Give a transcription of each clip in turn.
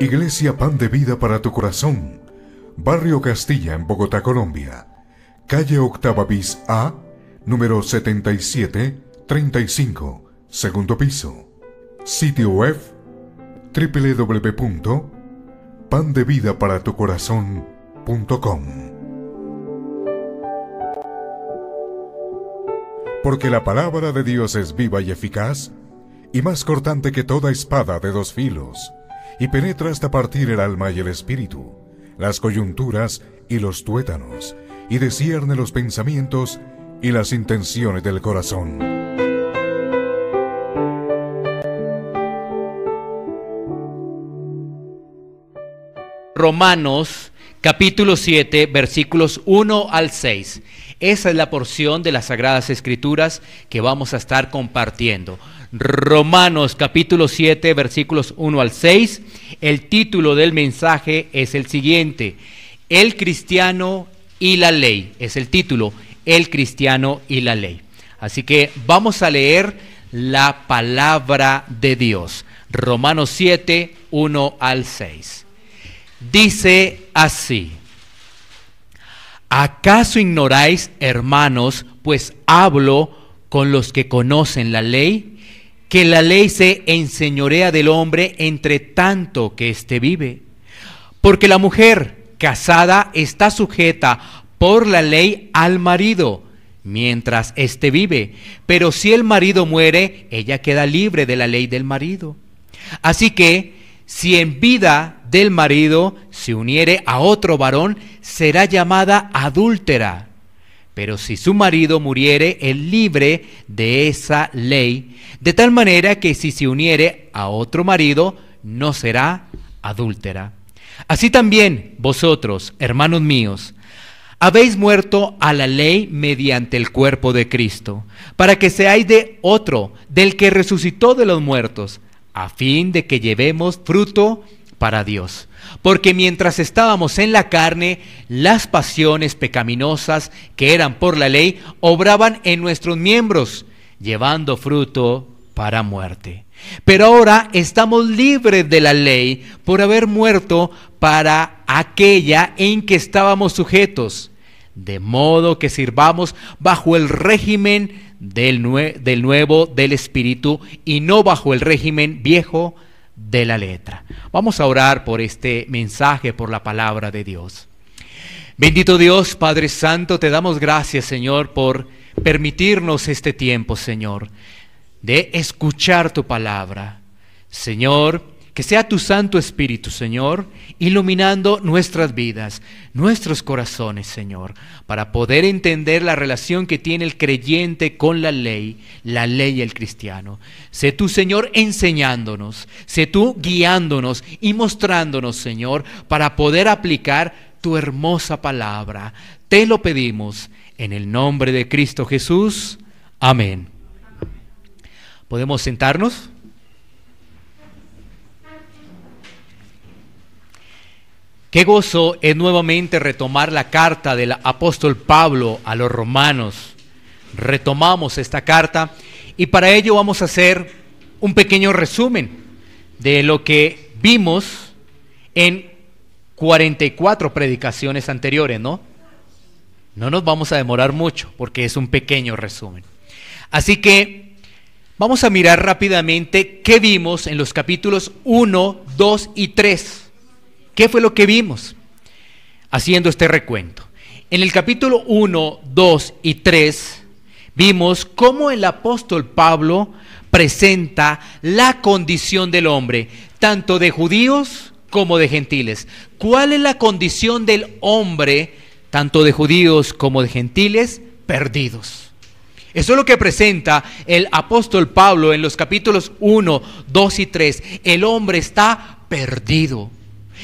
Iglesia Pan de Vida para tu Corazón, Barrio Castilla en Bogotá, Colombia. Calle Octava bis A, número 7735, segundo piso. Sitio web www.pandevidaparatucorazon.com. Porque la palabra de Dios es viva y eficaz, y más cortante que toda espada de dos filos, y penetra hasta partir el alma y el espíritu, las coyunturas y los tuétanos, y discierne los pensamientos y las intenciones del corazón. Romanos capítulo 7, versículos 1 al 6. Esa es la porción de las Sagradas Escrituras que vamos a estar compartiendo. Romanos capítulo 7, versículos 1 al 6. El título del mensaje es el siguiente: El cristiano y la ley. Es el título, El cristiano y la ley. Así que vamos a leer la palabra de Dios. Romanos 7, 1 al 6. Dice así: ¿acaso ignoráis, hermanos, pues hablo con los que conocen la ley, que la ley se enseñorea del hombre entre tanto que éste vive? Porque la mujer casada está sujeta por la ley al marido, mientras éste vive. Pero si el marido muere, ella queda libre de la ley del marido. Así que, si en vida del marido se uniere a otro varón, será llamada adúltera. Pero si su marido muriere, es libre de esa ley, de tal manera que si se uniere a otro marido, no será adúltera. Así también vosotros, hermanos míos, habéis muerto a la ley mediante el cuerpo de Cristo, para que seáis de otro, del que resucitó de los muertos, a fin de que llevemos fruto para Dios. Porque mientras estábamos en la carne, las pasiones pecaminosas que eran por la ley obraban en nuestros miembros, llevando fruto para muerte. Pero ahora estamos libres de la ley por haber muerto para aquella en que estábamos sujetos, de modo que sirvamos bajo el régimen del nuevo del Espíritu y no bajo el régimen viejo de la letra. Vamos a orar por este mensaje, por la palabra de Dios. Bendito Dios, Padre Santo, te damos gracias, Señor, por permitirnos este tiempo, Señor, de escuchar tu palabra. Señor, que sea tu Santo Espíritu, Señor, iluminando nuestras vidas, nuestros corazones, Señor, para poder entender la relación que tiene el creyente con la ley y el cristiano. Sé tú, Señor, enseñándonos, sé tú guiándonos y mostrándonos, Señor, para poder aplicar tu hermosa palabra. Te lo pedimos en el nombre de Cristo Jesús. Amén. ¿Podemos sentarnos? Qué gozo es nuevamente retomar la carta del apóstol Pablo a los romanos. Retomamos esta carta y para ello vamos a hacer un pequeño resumen de lo que vimos en 44 predicaciones anteriores, ¿no? No nos vamos a demorar mucho porque es un pequeño resumen. Así que vamos a mirar rápidamente qué vimos en los capítulos 1, 2 y 3. ¿Qué fue lo que vimos? Haciendo este recuento. En el capítulo 1, 2 y 3 vimos cómo el apóstol Pablo presenta la condición del hombre, tanto de judíos como de gentiles. ¿Cuál es la condición del hombre, tanto de judíos como de gentiles? Perdidos. Eso es lo que presenta el apóstol Pablo en los capítulos 1, 2 y 3. El hombre está perdido.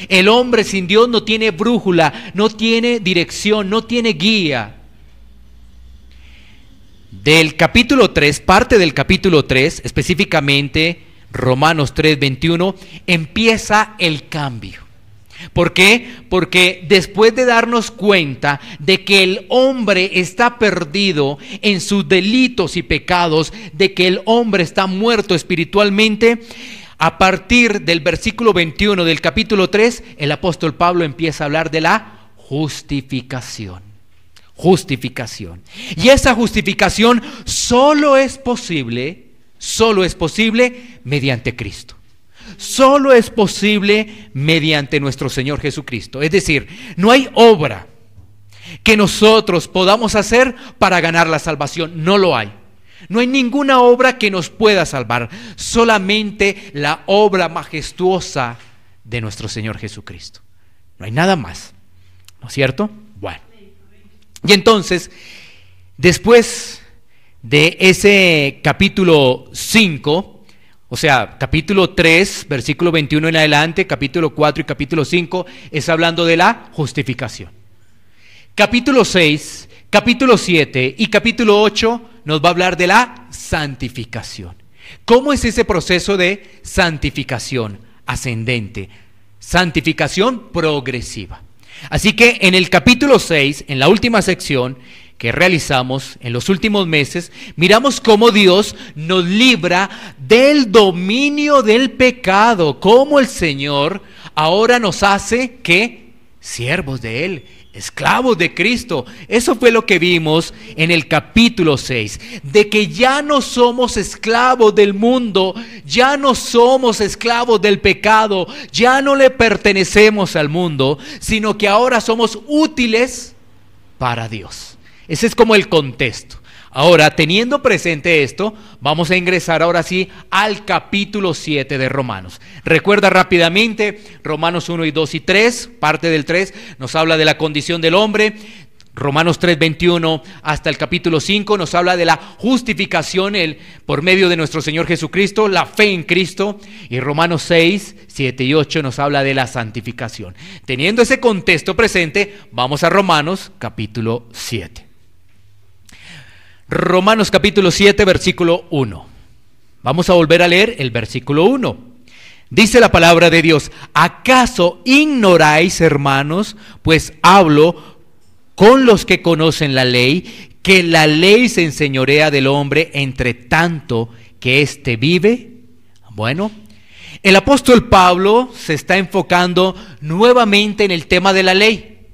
El hombre sin Dios no tiene brújula, no tiene dirección, no tiene guía. Del capítulo 3, parte del capítulo 3, específicamente Romanos 3, 21, empieza el cambio. ¿Por qué? Porque después de darnos cuenta de que el hombre está perdido en sus delitos y pecados, de que el hombre está muerto espiritualmente, A partir del versículo 21 del capítulo 3, el apóstol Pablo empieza a hablar de la justificación. Justificación. Y esa justificación solo es posible mediante Cristo. Solo es posible mediante nuestro Señor Jesucristo. Es decir, no hay obra que nosotros podamos hacer para ganar la salvación. No lo hay. No hay ninguna obra que nos pueda salvar. Solamente la obra majestuosa de nuestro Señor Jesucristo. No hay nada más. ¿No es cierto? Bueno. Y entonces, después de ese capítulo 5, o sea, capítulo 3, versículo 21 en adelante, capítulo 4 y capítulo 5, es hablando de la justificación. Capítulo 6, capítulo 7 y capítulo 8 nos va a hablar de la santificación. ¿Cómo es ese proceso de santificación ascendente? Santificación progresiva. Así que en el capítulo 6, en la última sección que realizamos en los últimos meses, miramos cómo Dios nos libra del dominio del pecado, cómo el Señor ahora nos hace que siervos de Él, esclavos de Cristo. Eso fue lo que vimos en el capítulo 6, de que ya no somos esclavos del mundo, ya no somos esclavos del pecado, ya no le pertenecemos al mundo, sino que ahora somos útiles para Dios. Ese es como el contexto. Ahora, teniendo presente esto, vamos a ingresar ahora sí al capítulo 7 de Romanos. Recuerda rápidamente, Romanos 1 y 2 y 3, parte del 3, nos habla de la condición del hombre. Romanos 3, 21 hasta el capítulo 5 nos habla de la justificación por medio de nuestro Señor Jesucristo, la fe en Cristo. Y Romanos 6, 7 y 8 nos habla de la santificación. Teniendo ese contexto presente, vamos a Romanos capítulo 7. Romanos capítulo 7, versículo 1. Vamos a volver a leer el versículo 1. Dice la palabra de Dios: ¿acaso ignoráis, hermanos, pues hablo con los que conocen la ley, que la ley se enseñorea del hombre entre tanto que éste vive? Bueno, el apóstol Pablo se está enfocando nuevamente en el tema de la ley,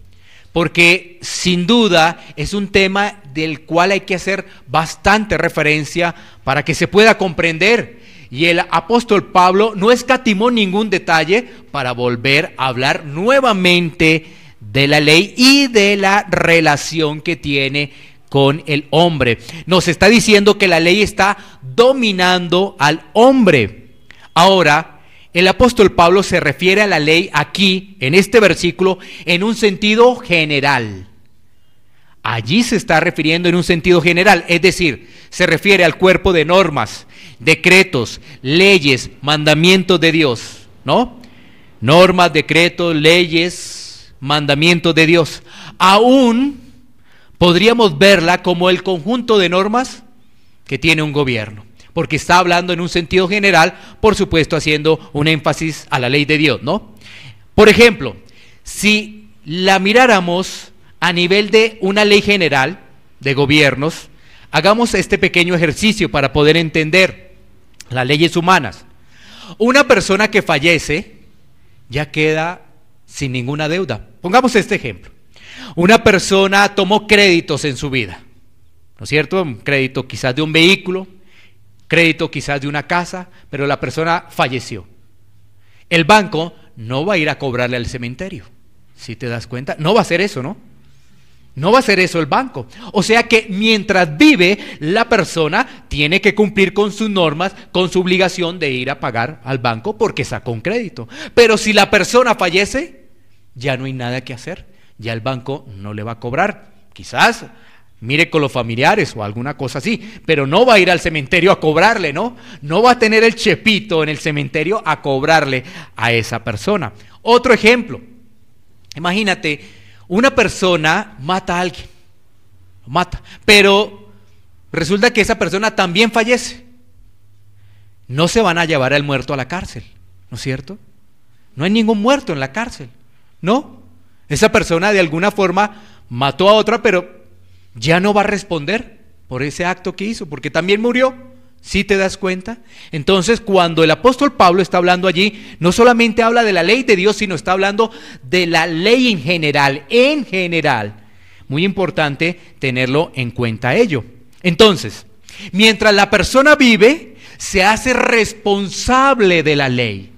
porque sin duda es un tema del cual hay que hacer bastante referencia para que se pueda comprender. Y el apóstol Pablo no escatimó ningún detalle para volver a hablar nuevamente de la ley y de la relación que tiene con el hombre. Nos está diciendo que la ley está dominando al hombre. Ahora, el apóstol Pablo se refiere a la ley aquí, en este versículo, en un sentido general. Allí se está refiriendo en un sentido general, es decir, se refiere al cuerpo de normas, decretos, leyes, mandamientos de Dios, ¿no? Normas, decretos, leyes, mandamientos de Dios. Aún podríamos verla como el conjunto de normas que tiene un gobierno, porque está hablando en un sentido general, por supuesto haciendo un énfasis a la ley de Dios, ¿no? Por ejemplo, si la miráramos a nivel de una ley general de gobiernos, hagamos este pequeño ejercicio para poder entender las leyes humanas. Una persona que fallece ya queda sin ninguna deuda. Pongamos este ejemplo. Una persona tomó créditos en su vida, ¿no es cierto? Un crédito quizás de un vehículo, crédito quizás de una casa, pero la persona falleció. El banco no va a ir a cobrarle al cementerio, ¿sí te das cuenta? No va a hacer eso, ¿no? No va a hacer eso el banco. O sea que mientras vive, la persona tiene que cumplir con sus normas, con su obligación de ir a pagar al banco porque sacó un crédito. Pero si la persona fallece, ya no hay nada que hacer. Ya el banco no le va a cobrar. Quizás mire con los familiares o alguna cosa así, pero no va a ir al cementerio a cobrarle, ¿no? No va a tener el chepito en el cementerio a cobrarle a esa persona. Otro ejemplo. Imagínate, una persona mata a alguien, lo mata, pero resulta que esa persona también fallece. No se van a llevar al muerto a la cárcel, ¿no es cierto? No hay ningún muerto en la cárcel, ¿no? Esa persona de alguna forma mató a otra, pero ya no va a responder por ese acto que hizo, porque también murió, ¿Sí te das cuenta? Entonces, cuando el apóstol Pablo está hablando allí, no solamente habla de la ley de Dios, sino está hablando de la ley en general, en general. Muy importante tenerlo en cuenta ello. Entonces, mientras la persona vive, se hace responsable de la ley.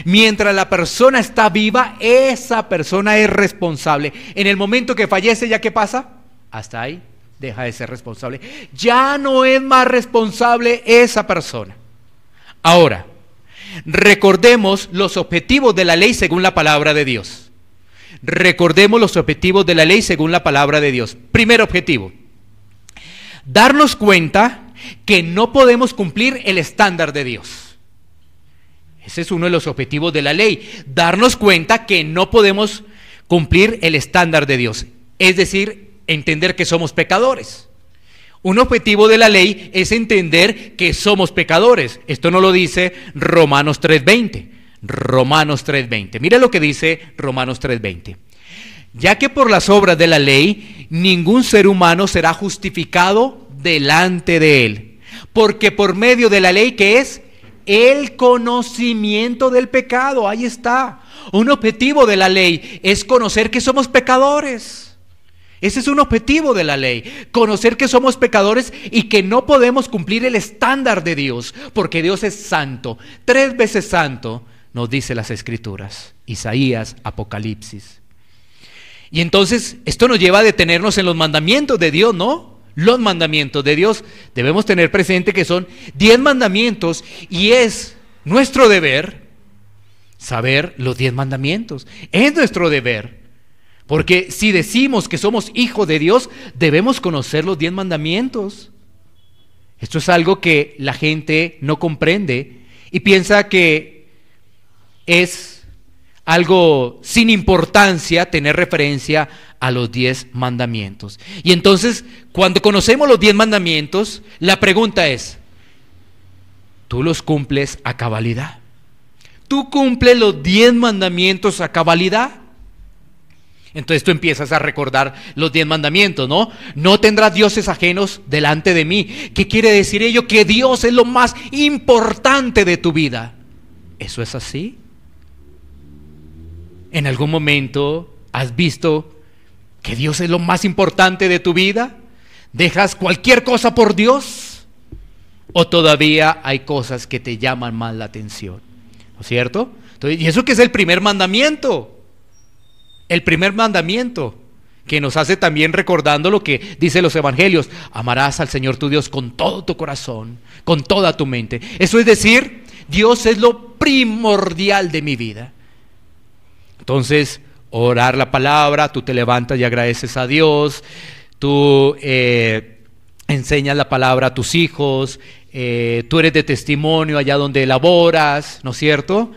Mientras la persona está viva, esa persona es responsable. En el momento que fallece, ¿ya qué pasa? Hasta ahí deja de ser responsable. Ya no es más responsable esa persona. Ahora, recordemos los objetivos de la ley según la palabra de Dios. Recordemos los objetivos de la ley según la palabra de Dios. Primer objetivo: darnos cuenta que no podemos cumplir el estándar de Dios. Ese es uno de los objetivos de la ley. Darnos cuenta que no podemos cumplir el estándar de Dios. Es decir, entender que somos pecadores. Un objetivo de la ley es entender que somos pecadores. Esto no lo dice Romanos 3:20. Romanos 3:20. Mira lo que dice Romanos 3:20. Ya que por las obras de la ley ningún ser humano será justificado delante de él, porque por medio de la ley, ¿qué es? El conocimiento del pecado. Ahí está. Un objetivo de la ley es conocer que somos pecadores. Ese es un objetivo de la ley, conocer que somos pecadores y que no podemos cumplir el estándar de Dios, porque Dios es santo, 3 veces santo, nos dice las Escrituras, Isaías, Apocalipsis. Y entonces esto nos lleva a detenernos en los mandamientos de Dios, ¿no? Los mandamientos de Dios, debemos tener presente que son 10 mandamientos y es nuestro deber saber los 10 mandamientos, es nuestro deber. Porque si decimos que somos hijos de Dios, debemos conocer los 10 mandamientos. Esto es algo que la gente no comprende y piensa que es algo sin importancia tener referencia a los 10 mandamientos. Y entonces, cuando conocemos los 10 mandamientos, la pregunta es: ¿tú los cumples a cabalidad? ¿Tú cumples los 10 mandamientos a cabalidad? Entonces tú empiezas a recordar los 10 mandamientos, ¿no? No tendrás dioses ajenos delante de mí. ¿Qué quiere decir ello? Que Dios es lo más importante de tu vida. ¿Eso es así? ¿En algún momento has visto que Dios es lo más importante de tu vida? ¿Dejas cualquier cosa por Dios? ¿O todavía hay cosas que te llaman más la atención? ¿No es cierto? Entonces, ¿y eso qué es el primer mandamiento? El primer mandamiento que nos hace también recordando lo que dicen los evangelios: amarás al Señor tu Dios con todo tu corazón, con toda tu mente. Eso es decir, Dios es lo primordial de mi vida. Entonces, orar la palabra, tú te levantas y agradeces a Dios, tú enseñas la palabra a tus hijos, tú eres de testimonio allá donde laboras, ¿no es cierto?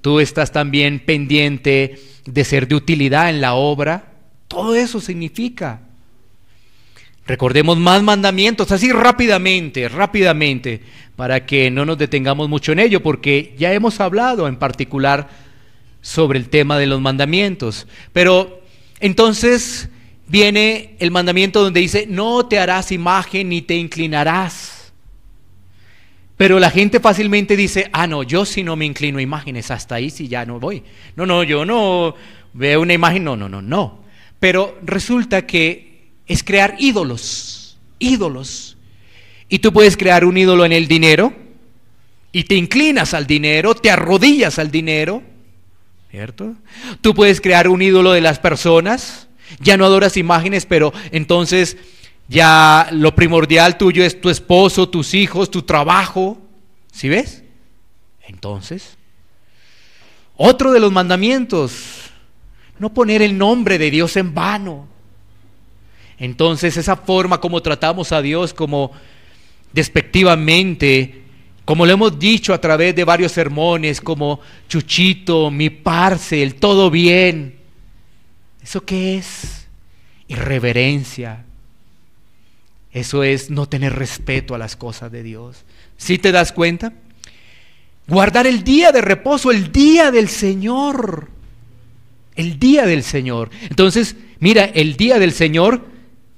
Tú estás también pendiente de ser de utilidad en la obra. Todo eso significa. Recordemos más mandamientos, así rápidamente, para que no nos detengamos mucho en ello, porque ya hemos hablado en particular sobre el tema de los mandamientos. Pero entonces viene el mandamiento donde dice: no te harás imagen ni te inclinarás. Pero la gente fácilmente dice: ah, no, yo sí no me inclino a imágenes, hasta ahí sí ya no voy. No, yo no veo una imagen, no. Pero resulta que es crear ídolos. Y tú puedes crear un ídolo en el dinero, y te inclinas al dinero, te arrodillas al dinero, ¿cierto? Tú puedes crear un ídolo de las personas, ya no adoras imágenes, pero entonces ya lo primordial tuyo es tu esposo, tus hijos, tu trabajo. ¿Sí ves? Entonces, otro de los mandamientos: no poner el nombre de Dios en vano. Entonces, esa forma como tratamos a Dios, como despectivamente, como lo hemos dicho a través de varios sermones, como Chuchito, mi parce, el todo bien. ¿Eso qué es? Irreverencia. Eso es no tener respeto a las cosas de Dios. ¿Sí te das cuenta? Guardar el día de reposo, el día del Señor. El día del Señor. Entonces, mira, el día del Señor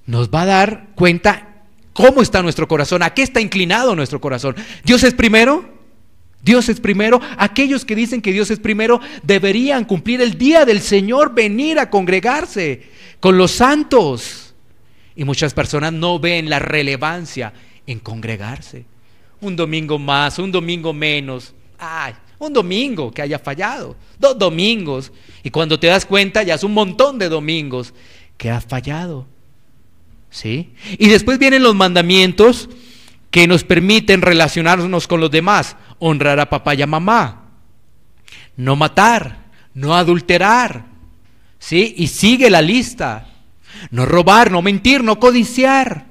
nos va a dar cuenta ¿Cómo está nuestro corazón? ¿A qué está inclinado nuestro corazón? ¿Dios es primero? Dios es primero. Aquellos que dicen que Dios es primero deberían cumplir el día del Señor, venir a congregarse con los santos. Y muchas personas no ven la relevancia en congregarse. Un domingo más, un domingo menos. Ay, un domingo que haya fallado, 2 domingos. Y cuando te das cuenta ya es un montón de domingos que has fallado. ¿Sí? Y después vienen los mandamientos que nos permiten relacionarnos con los demás. Honrar a papá y a mamá, no matar, no adulterar, ¿sí? Y sigue la lista. No robar, no mentir, no codiciar.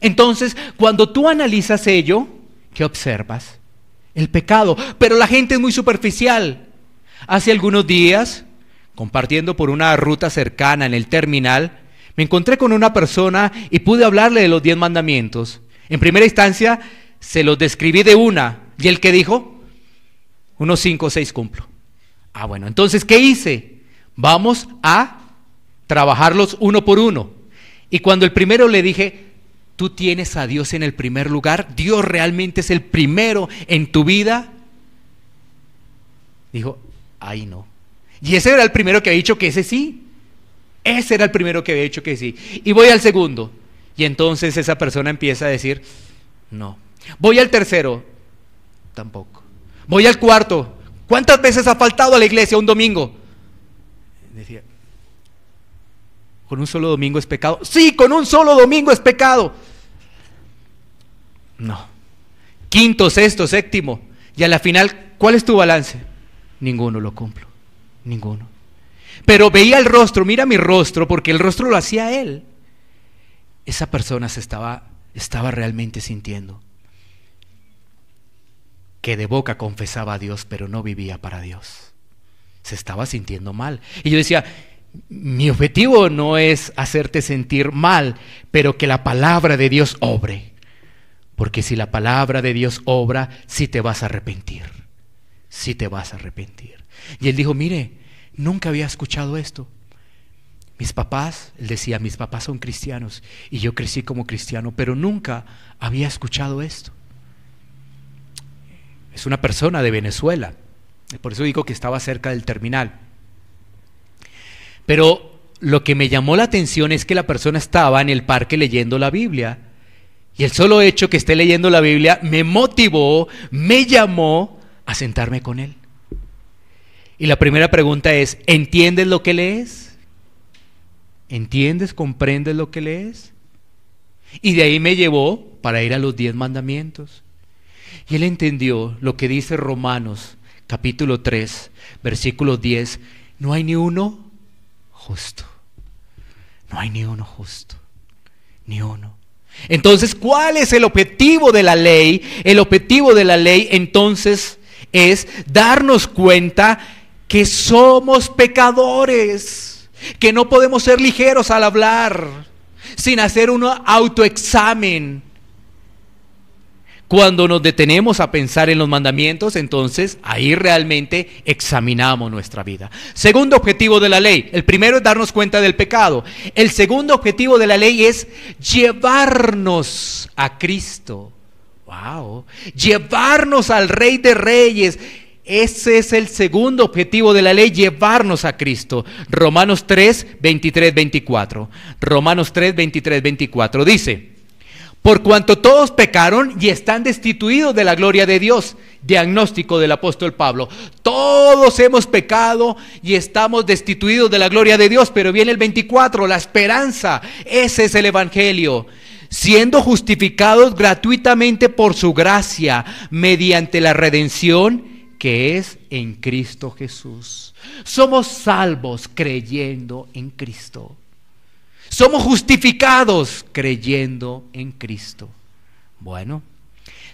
Entonces, cuando tú analizas ello, ¿qué observas? El pecado. Pero la gente es muy superficial. Hace algunos días, compartiendo por una ruta cercana en el terminal, me encontré con una persona y pude hablarle de los 10 mandamientos. En primera instancia, se los describí de una. ¿Y él qué dijo? Unos 5 o 6 cumplo. Ah, bueno, entonces, ¿qué hice? Vamos a trabajarlos uno por uno. Y cuando el primero le dije, tú tienes a Dios en el primer lugar, Dios realmente es el primero en tu vida, dijo, ay no. Y ese era el primero que había dicho que ese sí. Ese era el primero que había dicho que sí. Y voy al segundo. Y entonces esa persona empieza a decir, no. Voy al tercero, tampoco. Voy al cuarto. ¿Cuántas veces ha faltado a la iglesia un domingo? Decía, ¿con un solo domingo es pecado? Sí, con un solo domingo es pecado. No. Quinto, sexto, séptimo. Y a la final, ¿cuál es tu balance? Ninguno lo cumplo. Ninguno. Pero veía el rostro, mira mi rostro, porque el rostro lo hacía él. Esa persona estaba realmente sintiendo que de boca confesaba a Dios, pero no vivía para Dios. Se estaba sintiendo mal. Y yo decía, mi objetivo no es hacerte sentir mal, pero que la palabra de Dios obre. Porque si la palabra de Dios obra, sí te vas a arrepentir. Sí te vas a arrepentir. Y él dijo, mire, nunca había escuchado esto. Mis papás, él decía, mis papás son cristianos y yo crecí como cristiano, pero nunca había escuchado esto. Es una persona de Venezuela, por eso digo que estaba cerca del terminal. Pero lo que me llamó la atención es que la persona estaba en el parque leyendo la Biblia. Y el solo hecho que esté leyendo la Biblia me motivó, me llamó a sentarme con él. Y la primera pregunta es, ¿entiendes lo que lees? ¿Entiendes, comprendes lo que lees? Y de ahí me llevó para ir a los 10 mandamientos. Y él entendió lo que dice Romanos, capítulo 3, versículo 10. No hay ni uno justo. No hay ni uno justo. Ni uno. Entonces, ¿cuál es el objetivo de la ley? El objetivo de la ley, entonces, es darnos cuenta que somos pecadores, que no podemos ser ligeros al hablar, sin hacer un autoexamen. Cuando nos detenemos a pensar en los mandamientos, entonces ahí realmente examinamos nuestra vida. Segundo objetivo de la ley. El primero es darnos cuenta del pecado. El segundo objetivo de la ley es llevarnos a Cristo. ¡Wow! Llevarnos al Rey de Reyes. Ese es el segundo objetivo de la ley, llevarnos a Cristo. Romanos 3, 23, 24. Romanos 3, 23, 24 dice: por cuanto todos pecaron y están destituidos de la gloria de Dios. Diagnóstico del apóstol Pablo. Todos hemos pecado y estamos destituidos de la gloria de Dios. Pero viene el 24, la esperanza. Ese es el evangelio. Siendo justificados gratuitamente por su gracia, mediante la redención que es en Cristo Jesús. Somos salvos creyendo en Cristo. Somos justificados creyendo en Cristo. Bueno,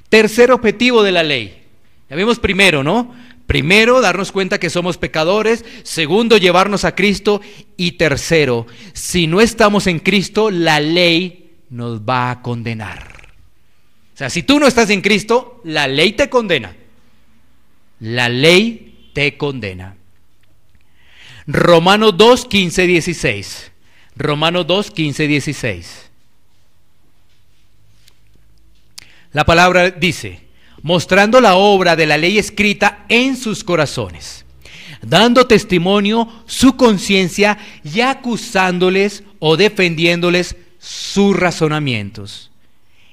tercer objetivo de la ley. Ya vimos primero, ¿no? Primero, darnos cuenta que somos pecadores. Segundo, llevarnos a Cristo. Y tercero, si no estamos en Cristo, la ley nos va a condenar. O sea, si tú no estás en Cristo, la ley te condena. La ley te condena. Romanos 2, 15, 16. Romanos 2, 15, 16. La palabra dice, mostrando la obra de la ley escrita en sus corazones, dando testimonio su conciencia y acusándoles o defendiéndoles sus razonamientos.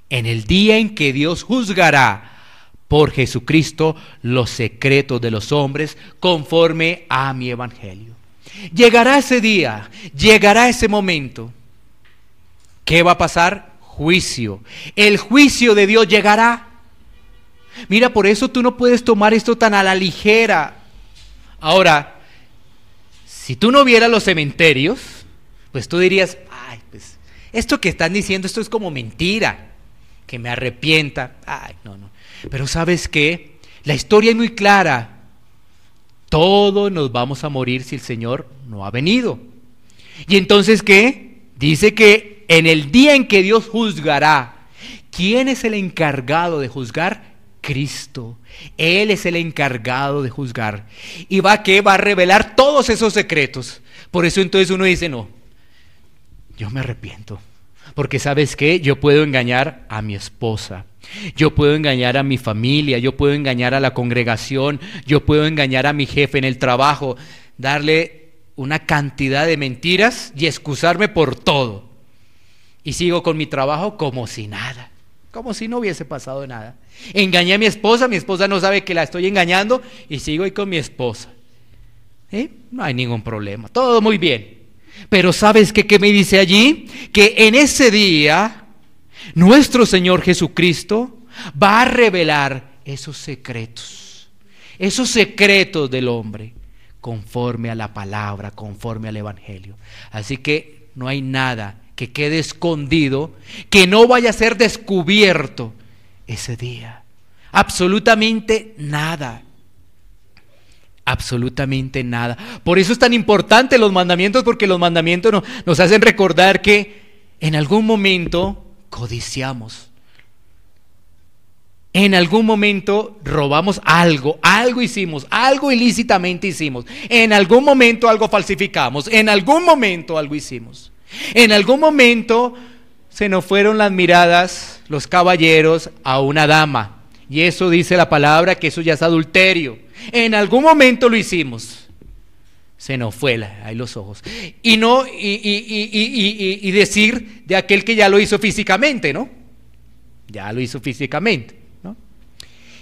En el día en que Dios juzgará por Jesucristo los secretos de los hombres conforme a mi evangelio. Llegará ese día, llegará ese momento. ¿Qué va a pasar? Juicio. El juicio de Dios llegará. Mira, por eso tú no puedes tomar esto tan a la ligera. Ahora, si tú no vieras los cementerios, pues tú dirías, ay, pues esto que están diciendo, esto es como mentira, que me arrepienta. Ay, no. Pero ¿sabes qué? La historia es muy clara. Todos nos vamos a morir si el Señor no ha venido. ¿Y entonces qué? Dice que en el día en que Dios juzgará, ¿quién es el encargado de juzgar? Cristo. Él es el encargado de juzgar. ¿Y va a revelar todos esos secretos? Por eso entonces uno dice, no, yo me arrepiento. Porque ¿sabes qué? Yo puedo engañar a mi esposa, yo puedo engañar a mi familia, yo puedo engañar a la congregación, yo puedo engañar a mi jefe en el trabajo, darle una cantidad de mentiras y excusarme por todo. Y sigo con mi trabajo como si nada, como si no hubiese pasado nada. Engañé a mi esposa no sabe que la estoy engañando y sigo ahí con mi esposa. No hay ningún problema, todo muy bien. Pero ¿sabes qué me dice allí? Que en ese día nuestro Señor Jesucristo va a revelar esos secretos del hombre, conforme a la palabra, conforme al evangelio. Así que no hay nada que quede escondido, que no vaya a ser descubierto ese día. Absolutamente nada. Absolutamente nada. Por eso es tan importante los mandamientos, porque los mandamientos nos hacen recordar que en algún momento codiciamos. En algún momento robamos algo hicimos, algo ilícitamente hicimos. En algún momento algo falsificamos, en algún momento algo hicimos. En algún momento se nos fueron las miradas, los caballeros, a una dama. Y eso dice la palabra que eso ya es adulterio. En algún momento lo hicimos. Se nos fue ahí los ojos. Y decir de aquel que ya lo hizo físicamente, ¿no? Ya lo hizo físicamente, ¿no?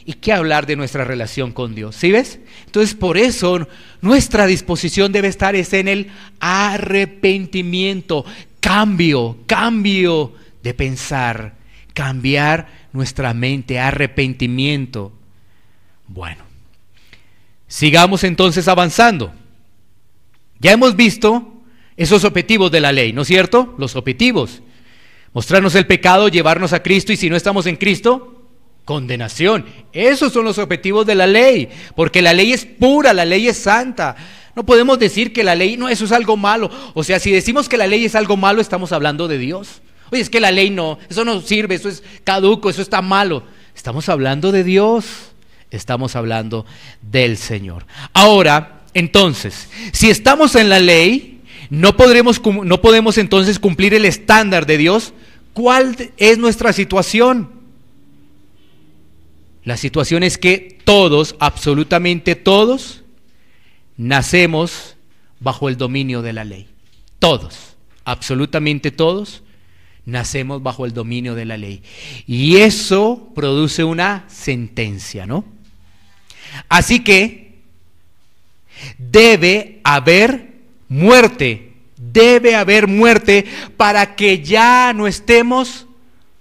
¿Y qué hablar de nuestra relación con Dios? ¿Sí ves? Entonces por eso nuestra disposición debe estar en el arrepentimiento, cambio de pensar, cambiar nuestra mente, arrepentimiento. Bueno, sigamos entonces avanzando. Ya hemos visto esos objetivos de la ley, ¿no es cierto? Los objetivos: mostrarnos el pecado, llevarnos a Cristo, y si no estamos en Cristo, condenación. Esos son los objetivos de la ley, porque la ley es pura, la ley es santa. No podemos decir que la ley, no, eso es algo malo. O sea, si decimos que la ley es algo malo, estamos hablando de Dios. Oye, es que la ley no, eso no sirve, eso es caduco, eso está malo. Estamos hablando de Dios, estamos hablando del Señor. Ahora, entonces, si estamos en la ley, no podemos entonces cumplir el estándar de Dios. ¿Cuál es nuestra situación? La situación es que todos, absolutamente todos, nacemos bajo el dominio de la ley. Todos, absolutamente todos, nacemos bajo el dominio de la ley. Y eso produce una sentencia, ¿no? Así que debe haber muerte para que ya no estemos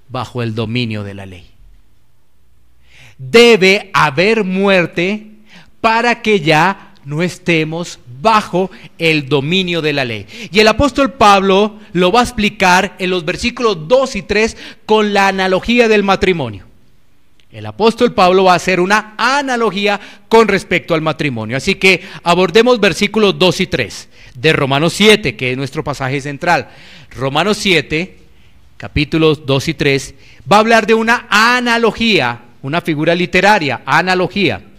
bajo el dominio de la ley. Debe haber muerte para que ya no estemos bajo el dominio de la ley. Y el apóstol Pablo lo va a explicar en los versículos 2 y 3 con la analogía del matrimonio. El apóstol Pablo va a hacer una analogía con respecto al matrimonio. Así que abordemos versículos 2 y 3 de Romanos 7, que es nuestro pasaje central. Romanos 7, capítulos 2 y 3, va a hablar de una analogía, una figura literaria, analogía.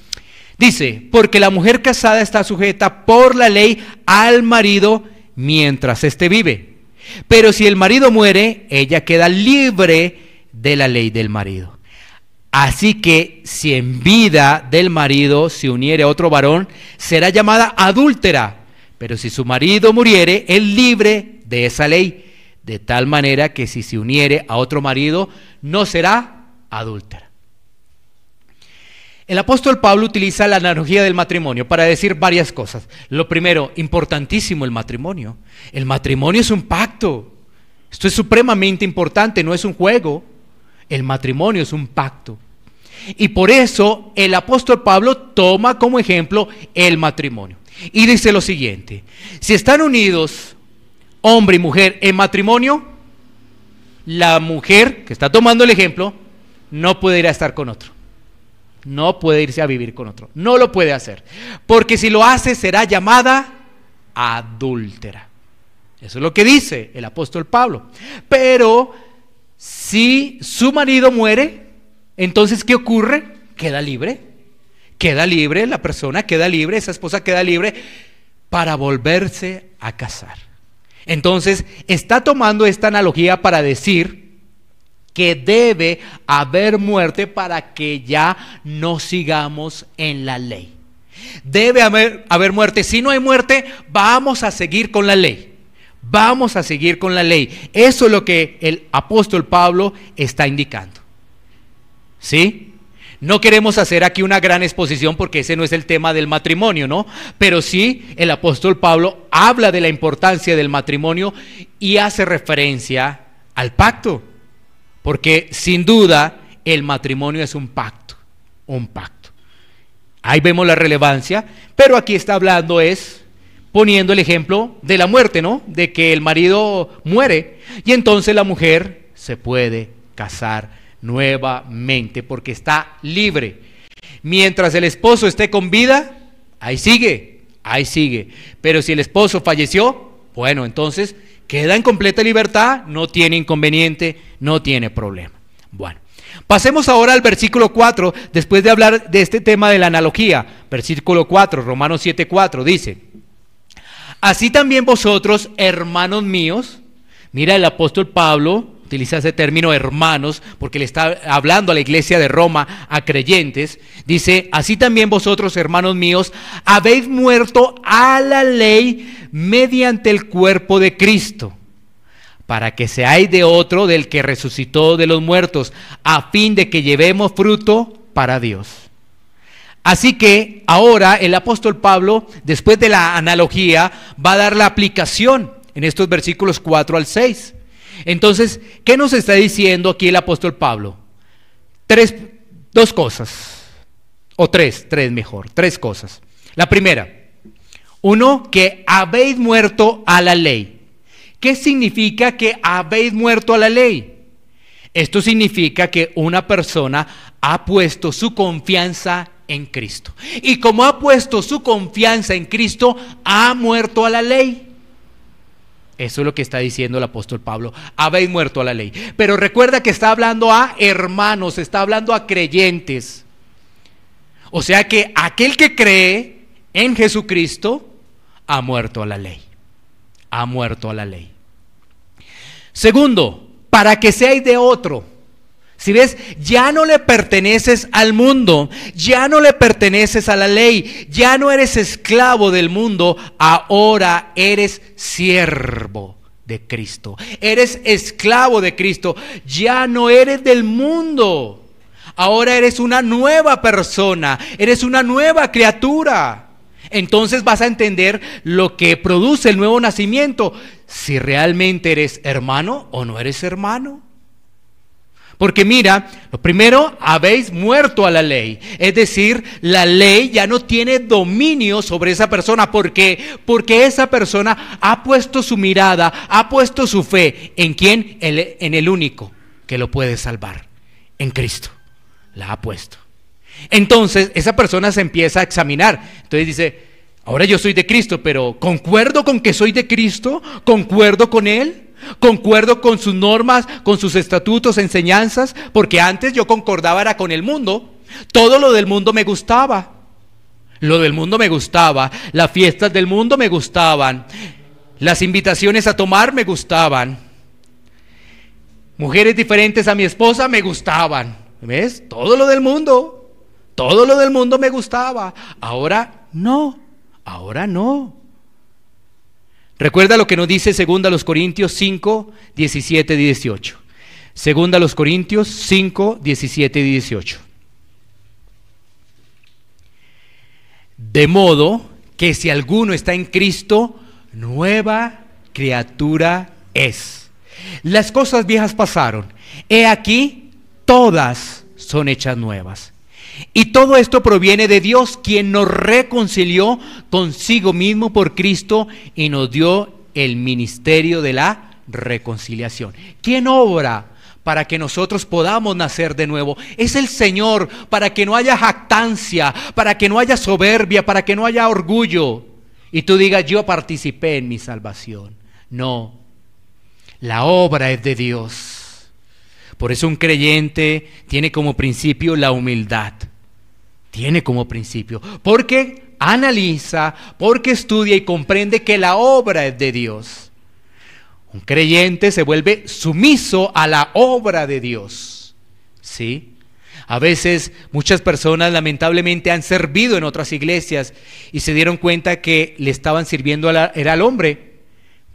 Dice, porque la mujer casada está sujeta por la ley al marido mientras éste vive. Pero si el marido muere, ella queda libre de la ley del marido. Así que si en vida del marido se uniere a otro varón, será llamada adúltera. Pero si su marido muriere, es libre de esa ley, de tal manera que si se uniere a otro marido, no será adúltera. El apóstol Pablo utiliza la analogía del matrimonio para decir varias cosas. Lo primero, importantísimo el matrimonio. El matrimonio es un pacto. Esto es supremamente importante, no es un juego. El matrimonio es un pacto. Y por eso el apóstol Pablo toma como ejemplo el matrimonio. Y dice lo siguiente: si están unidos hombre y mujer en matrimonio, la mujer que está tomando el ejemplo no puede ir a estar con otro. No puede irse a vivir con otro. No lo puede hacer. Porque si lo hace será llamada adúltera. Eso es lo que dice el apóstol Pablo. Pero si su marido muere, entonces ¿qué ocurre? Queda libre. Queda libre la persona, queda libre, esa esposa queda libre para volverse a casar. Entonces está tomando esta analogía para decir que debe haber muerte para que ya no sigamos en la ley. Debe haber muerte. Si no hay muerte, vamos a seguir con la ley. Vamos a seguir con la ley. Eso es lo que el apóstol Pablo está indicando. ¿Sí? No queremos hacer aquí una gran exposición porque ese no es el tema del matrimonio, ¿no? Pero sí, el apóstol Pablo habla de la importancia del matrimonio y hace referencia al pacto. Porque sin duda el matrimonio es un pacto, un pacto. Ahí vemos la relevancia, pero aquí está hablando poniendo el ejemplo de la muerte, ¿no? De que el marido muere y entonces la mujer se puede casar nuevamente porque está libre. Mientras el esposo esté con vida, ahí sigue. Pero si el esposo falleció, bueno, entonces queda en completa libertad, no tiene inconveniente, no tiene problema. Bueno, pasemos ahora al versículo 4, después de hablar de este tema de la analogía. Versículo 4, Romanos 7:4, dice: así también vosotros, hermanos míos. Mira, el apóstol Pablo utiliza ese término hermanos porque le está hablando a la iglesia de Roma, a creyentes. Dice: así también vosotros, hermanos míos, habéis muerto a la ley mediante el cuerpo de Cristo, para que seáis de otro, del que resucitó de los muertos, a fin de que llevemos fruto para Dios. Así que ahora el apóstol Pablo, después de la analogía, va a dar la aplicación en estos versículos 4 al 6. Entonces, ¿qué nos está diciendo aquí el apóstol Pablo? Tres cosas. La primera, que habéis muerto a la ley. ¿Qué significa que habéis muerto a la ley? Esto significa que una persona ha puesto su confianza en Cristo. Y como ha puesto su confianza en Cristo, ha muerto a la ley. Eso es lo que está diciendo el apóstol Pablo. Habéis muerto a la ley. Pero recuerda que está hablando a hermanos, está hablando a creyentes. O sea que aquel que cree en Jesucristo ha muerto a la ley. Ha muerto a la ley. Segundo, para que seáis de otro. Si ves, ya no le perteneces al mundo, ya no le perteneces a la ley, ya no eres esclavo del mundo, ahora eres siervo de Cristo, eres esclavo de Cristo, ya no eres del mundo, ahora eres una nueva persona, eres una nueva criatura. Entonces vas a entender lo que produce el nuevo nacimiento, si realmente eres hermano o no eres hermano. Porque mira, lo primero, habéis muerto a la ley. Es decir, la ley ya no tiene dominio sobre esa persona. ¿Por qué? Porque esa persona ha puesto su mirada, ha puesto su fe. ¿En quién? En el único que lo puede salvar. En Cristo. La ha puesto. Entonces, esa persona se empieza a examinar. Entonces dice: ahora yo soy de Cristo, pero ¿concuerdo con que soy de Cristo? ¿Concuerdo con Él? ¿Concuerdo con sus normas, con sus estatutos, enseñanzas? Porque antes yo concordaba era con el mundo. Todo lo del mundo me gustaba. Lo del mundo me gustaba. Las fiestas del mundo me gustaban. Las invitaciones a tomar me gustaban. Mujeres diferentes a mi esposa me gustaban. ¿Ves? Todo lo del mundo me gustaba. Ahora no. Recuerda lo que nos dice 2 Corintios 5, 17 y 18. 2 Corintios 5, 17 y 18. De modo que si alguno está en Cristo, nueva criatura es. Las cosas viejas pasaron. He aquí, todas son hechas nuevas. Y todo esto proviene de Dios, quien nos reconcilió consigo mismo por Cristo y nos dio el ministerio de la reconciliación. ¿Quién obra para que nosotros podamos nacer de nuevo? Es el Señor, para que no haya jactancia, para que no haya soberbia, para que no haya orgullo y tú digas, yo participé en mi salvación. No, la obra es de Dios. Por eso un creyente tiene como principio la humildad. Tiene como principio, porque analiza, porque estudia y comprende que la obra es de Dios. Un creyente se vuelve sumiso a la obra de Dios. ¿Sí? A veces muchas personas lamentablemente han servido en otras iglesias y se dieron cuenta que le estaban sirviendo era al hombre.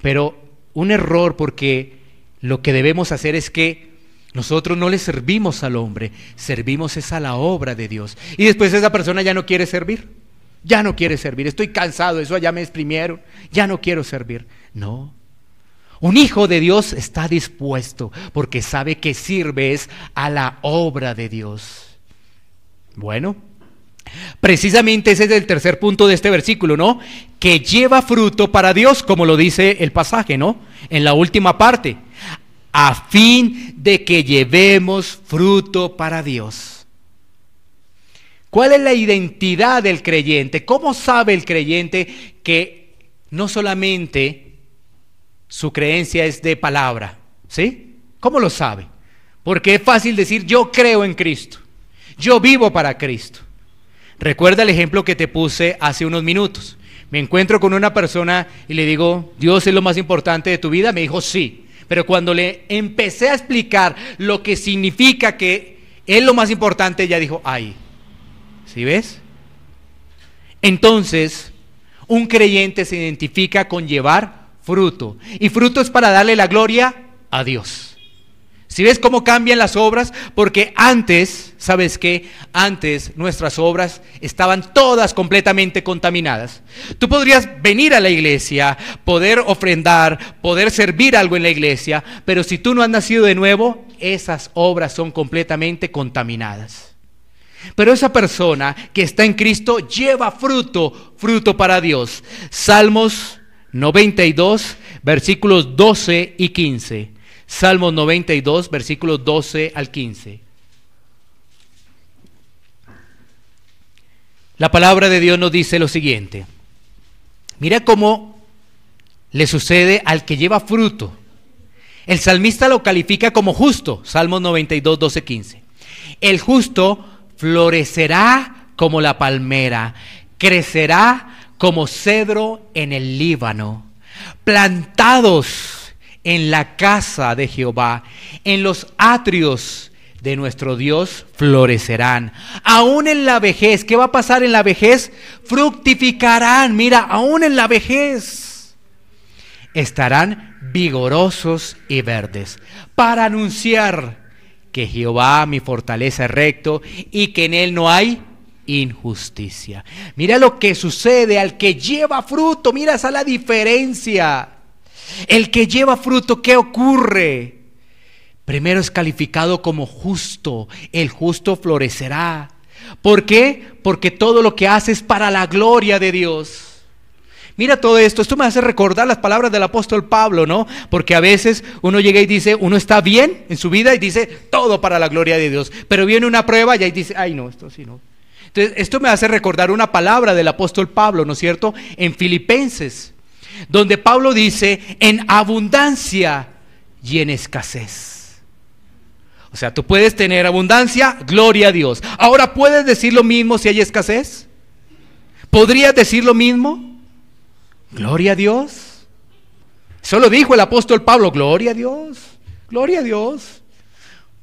Pero un error, porque lo que debemos hacer es que nosotros no le servimos al hombre, servimos es a la obra de Dios. Y después esa persona ya no quiere servir. Ya no quiere servir. Estoy cansado, eso allá me exprimieron. Ya no quiero servir. No. Un hijo de Dios está dispuesto porque sabe que sirve es a la obra de Dios. Bueno, precisamente ese es el tercer punto de este versículo, ¿no? Que lleva fruto para Dios, como lo dice el pasaje, ¿no? En la última parte. A fin de que llevemos fruto para Dios. ¿Cuál es la identidad del creyente? ¿Cómo sabe el creyente que no solamente su creencia es de palabra? ¿Sí? ¿Cómo lo sabe? Porque es fácil decir, yo creo en Cristo, yo vivo para Cristo. Recuerda el ejemplo que te puse hace unos minutos. Me encuentro con una persona y le digo, ¿Dios es lo más importante de tu vida? Me dijo, sí. Pero cuando le empecé a explicar lo que significa que es lo más importante, ella dijo, ay, ¿sí ves? Entonces, un creyente se identifica con llevar fruto. Y fruto es para darle la gloria a Dios. ¿Sí ves cómo cambian las obras? Porque antes, ¿sabes qué? Antes nuestras obras estaban todas completamente contaminadas. Tú podrías venir a la iglesia, poder ofrendar, poder servir algo en la iglesia, pero si tú no has nacido de nuevo, esas obras son completamente contaminadas. Pero esa persona que está en Cristo lleva fruto, fruto para Dios. Salmos 92, versículos 12 y 15. Salmos 92, versículos 12 al 15. La palabra de Dios nos dice lo siguiente. Mira cómo le sucede al que lleva fruto. El salmista lo califica como justo. Salmos 92, 12, 15. El justo florecerá como la palmera, crecerá como cedro en el Líbano, plantados en la casa de Jehová, en los atrios de nuestro Dios florecerán. Aún en la vejez, ¿qué va a pasar en la vejez? Fructificarán. Mira, aún en la vejez estarán vigorosos y verdes, para anunciar que Jehová mi fortaleza es recto y que en él no hay injusticia. Mira lo que sucede al que lleva fruto. Mira, esa es la diferencia. El que lleva fruto, ¿qué ocurre? Primero es calificado como justo. El justo florecerá. ¿Por qué? Porque todo lo que hace es para la gloria de Dios. Mira todo esto. Esto me hace recordar las palabras del apóstol Pablo, ¿no? Porque a veces uno llega y dice, uno está bien en su vida y dice, todo para la gloria de Dios. Pero viene una prueba y ahí dice, ay no, esto sí no. Entonces, esto me hace recordar una palabra del apóstol Pablo, ¿no es cierto? En Filipenses, donde Pablo dice, en abundancia y en escasez. O sea, tú puedes tener abundancia, gloria a Dios. Ahora, ¿puedes decir lo mismo si hay escasez? ¿Podrías decir lo mismo? Gloria a Dios. Eso lo dijo el apóstol Pablo, gloria a Dios, gloria a Dios.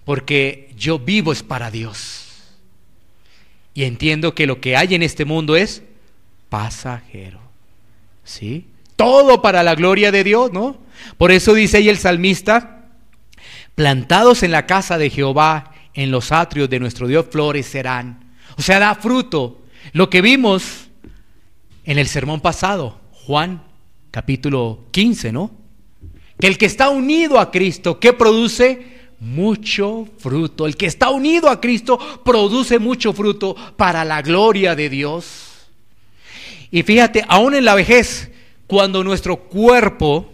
porque yo vivo es para Dios. Y entiendo que lo que hay en este mundo es pasajero. ¿Sí? Todo para la gloria de Dios, ¿no? Por eso dice ahí el salmista: plantados en la casa de Jehová, en los atrios de nuestro Dios florecerán. O sea, da fruto. Lo que vimos en el sermón pasado, Juan capítulo 15, ¿no? Que el que está unido a Cristo, ¿qué produce? Mucho fruto. El que está unido a Cristo produce mucho fruto para la gloria de Dios. Y fíjate, aún en la vejez, cuando nuestro cuerpo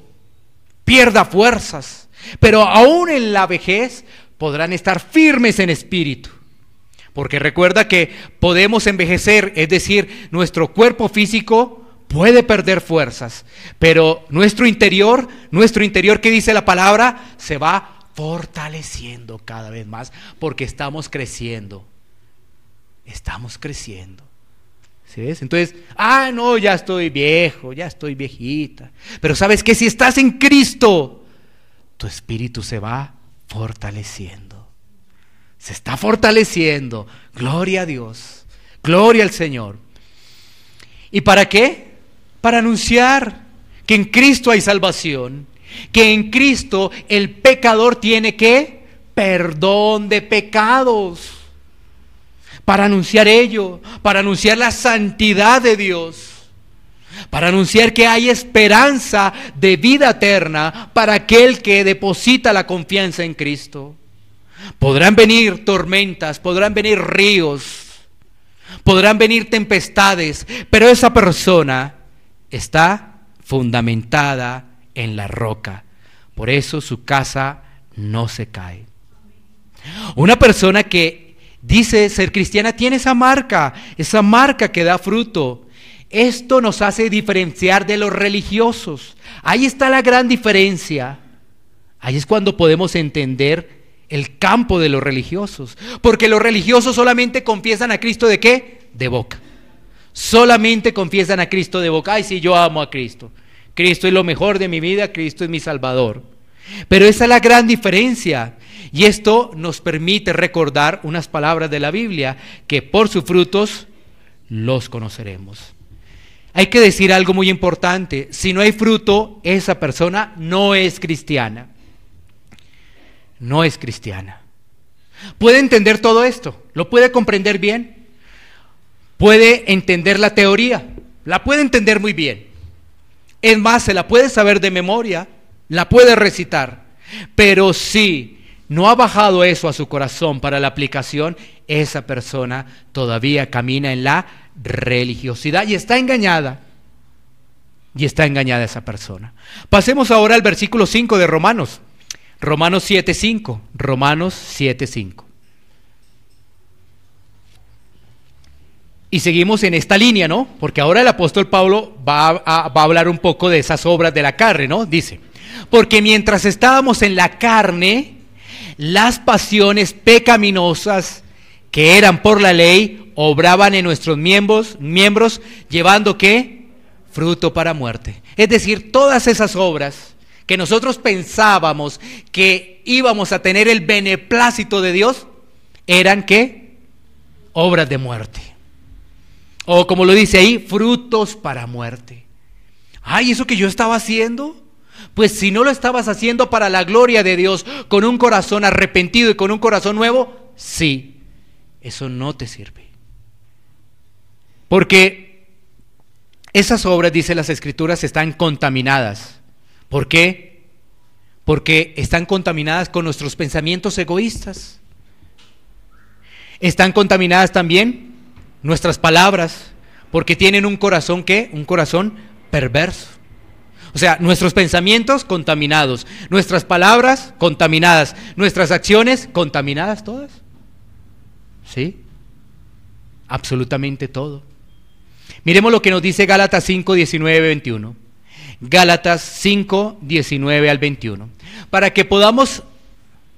pierda fuerzas, pero aún en la vejez podrán estar firmes en espíritu. Porque recuerda que podemos envejecer, es decir, nuestro cuerpo físico puede perder fuerzas, pero nuestro interior, ¿qué dice la palabra? Se va fortaleciendo cada vez más, porque estamos creciendo. Estamos creciendo. ¿Sí ves? Entonces, no, ya estoy viejo, ya estoy viejita. Pero ¿sabes qué? Si estás en Cristo, tu espíritu se va fortaleciendo. Se está fortaleciendo. Gloria a Dios. Gloria al Señor. ¿Y para qué? Para anunciar que en Cristo hay salvación. Que en Cristo el pecador tiene ¿qué? Perdón de pecados. Para anunciar ello, para anunciar la santidad de Dios, para anunciar que hay esperanza de vida eterna para aquel que deposita la confianza en Cristo. Podrán venir tormentas, podrán venir ríos, podrán venir tempestades, pero esa persona está fundamentada en la roca. Por eso su casa no se cae. Una persona que dice ser cristiana tiene esa marca que da fruto. Esto nos hace diferenciar de los religiosos. Ahí está la gran diferencia. Ahí es cuando podemos entender el campo de los religiosos. Porque los religiosos solamente confiesan a Cristo ¿de qué? De boca. Solamente confiesan a Cristo de boca. Ay, sí, yo amo a Cristo. Cristo es lo mejor de mi vida, Cristo es mi Salvador. Pero esa es la gran diferencia. Y esto nos permite recordar unas palabras de la Biblia, que por sus frutos los conoceremos. Hay que decir algo muy importante: si no hay fruto, esa persona no es cristiana. No es cristiana. ¿Puede entender todo esto? ¿Lo puede comprender bien? ¿Puede entender la teoría? La puede entender muy bien. Es más, se la puede saber de memoria, la puede recitar. Pero si no ha bajado eso a su corazón para la aplicación, esa persona todavía camina en la religiosidad y está engañada. Y está engañada esa persona. Pasemos ahora al versículo 5 de Romanos. Romanos 7:5. Romanos 7:5. Y seguimos en esta línea, ¿no? Porque ahora el apóstol Pablo va a hablar un poco de esas obras de la carne, ¿no? Dice: porque mientras estábamos en la carne, las pasiones pecaminosas que eran por la ley obraban en nuestros miembros llevando ¿qué? Fruto para muerte. Es decir, todas esas obras que nosotros pensábamos que íbamos a tener el beneplácito de Dios, eran ¿qué? Obras de muerte. O como lo dice ahí, frutos para muerte. Ay, ¿eso que yo estaba haciendo? Pues si no lo estabas haciendo para la gloria de Dios, con un corazón arrepentido y con un corazón nuevo, sí, eso no te sirve. Porque esas obras, dice las Escrituras, están contaminadas. ¿Por qué? Porque están contaminadas con nuestros pensamientos egoístas. Están contaminadas también nuestras palabras, porque tienen un corazón ¿qué? Un corazón perverso. O sea, nuestros pensamientos contaminados, nuestras palabras contaminadas, nuestras acciones contaminadas todas. ¿Sí? Absolutamente todo. Miremos lo que nos dice Gálatas 5, 19, 21. Gálatas 5, 19 al 21. Para que podamos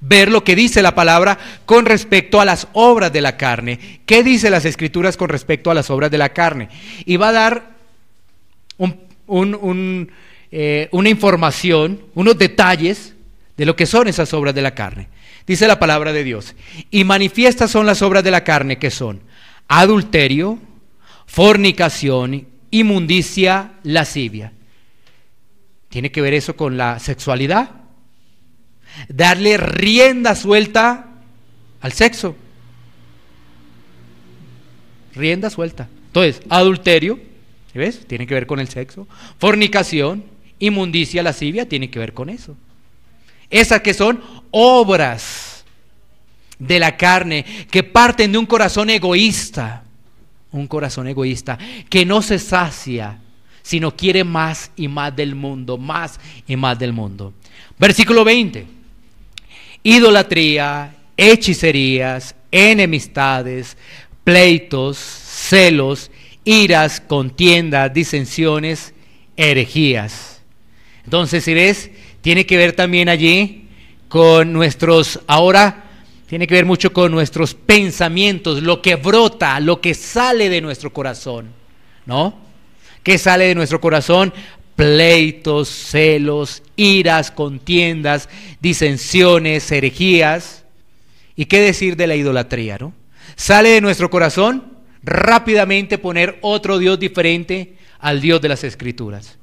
ver lo que dice la palabra con respecto a las obras de la carne. ¿Qué dice las Escrituras con respecto a las obras de la carne? Y va a dar una información, unos detalles de lo que son esas obras de la carne. Dice la palabra de Dios: y manifiestas son las obras de la carne, que son adulterio, fornicación, inmundicia, lascivia. ¿Tiene que ver eso con la sexualidad? Darle rienda suelta al sexo. Rienda suelta. Entonces, adulterio, ¿ves? Tiene que ver con el sexo. Fornicación, inmundicia, lascivia, tiene que ver con eso. Esas que son obras de la carne, que parten de un corazón egoísta, que no se sacia, sino quiere más y más del mundo, más y más del mundo. Versículo 20: idolatría, hechicerías, enemistades, pleitos, celos, iras, contiendas, disensiones, herejías. Entonces, si ves, tiene que ver también allí con nuestros, ahora tiene que ver mucho con nuestros pensamientos, lo que brota, lo que sale de nuestro corazón, ¿no? ¿Qué sale de nuestro corazón? Pleitos, celos, iras, contiendas, disensiones, herejías. ¿Y qué decir de la idolatría, no? Sale de nuestro corazón rápidamente poner otro Dios diferente al Dios de las Escrituras.